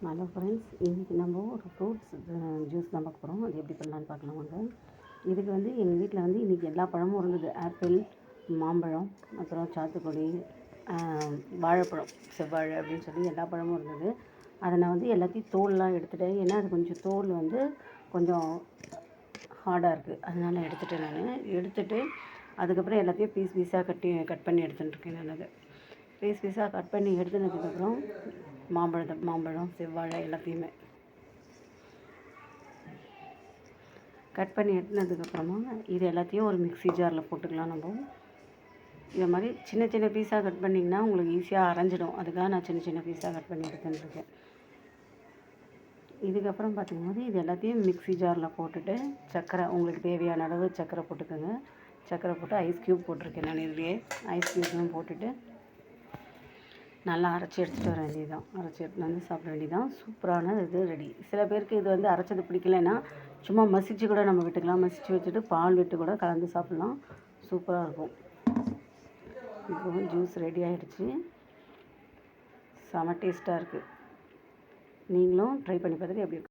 Hello friends, இன்றைக்கி நம்ம ஒரு ஃப்ரூட்ஸ் ஜூஸ் தான் பார்க்க போகிறோம். அது எப்படி பண்ணலான்னு பார்க்கலாம் வாங்க. இதுக்கு வந்து எங்கள் வீட்டில் வந்து இன்றைக்கி எல்லா பழமும் இருந்தது. ஆப்பிள், மாம்பழம், அப்புறம் சாத்துக்குடி, வாழைப்பழம், செவ்வாழை அப்படின்னு சொல்லி எல்லா பழமும் இருந்தது. அதை நான் வந்து எல்லாத்தையும் தோல்லாம் எடுத்துட்டேன். ஏன்னா அது கொஞ்சம் தோல் வந்து கொஞ்சம் ஹார்டாக இருக்குது, அதனால் எடுத்துகிட்டேன். நான் எடுத்துகிட்டு அதுக்கப்புறம் எல்லாத்தையும் பீஸாக கட் பண்ணி எடுத்துட்டுருக்கேன். நான் அதை பீஸாக கட் பண்ணி எடுத்துனதுக்கப்புறம் மாம்பழம், செவ்வாழை எல்லாத்தையுமே கட் பண்ணி எடுத்துனதுக்கப்புறமா இது எல்லாத்தையும் ஒரு மிக்ஸி ஜாரில் போட்டுக்கலாம். நம்ம இதை மாதிரி சின்ன சின்ன பீஸாக கட் பண்ணிங்கன்னா உங்களுக்கு ஈஸியாக அரைஞ்சிடும். அதுக்காக நான் சின்ன சின்ன பீஸாக கட் பண்ணி எடுத்துட்டுருக்கேன். இதுக்கப்புறம் பார்த்திங்கன்னா இது எல்லாத்தையும் மிக்ஸி ஜாரில் போட்டுட்டு சர்க்கரை, உங்களுக்கு தேவையான அளவு சர்க்கரை போட்டுக்கோங்க. சர்க்கரை போட்டு ஐஸ் க்யூப் போட்டிருக்கேன். நான் இதுலேயே ஐஸ் க்யூப்லாம் போட்டுட்டு நல்லா அரைச்சி எடுத்துகிட்டு வர வேண்டியதான். அரைச்சி எடுத்துகிட்டு வந்து சாப்பிட வேண்டியதான். சூப்பரான இது ரெடி. சில பேருக்கு இது வந்து அரைச்சது பிடிக்கலைன்னா சும்மா மசிச்சு கூட நம்ம விட்டுக்கலாம். மசிச்சு வச்சுட்டு பால் விட்டு கூட கலந்து சாப்பிட்லாம். சூப்பராக இருக்கும். இப்போ ஜூஸ் ரெடி ஆகிடுச்சு. செம டேஸ்ட்டாக இருக்குது. நீங்களும் ட்ரை பண்ணி பார்த்துட்டு எப்படி இருக்கு.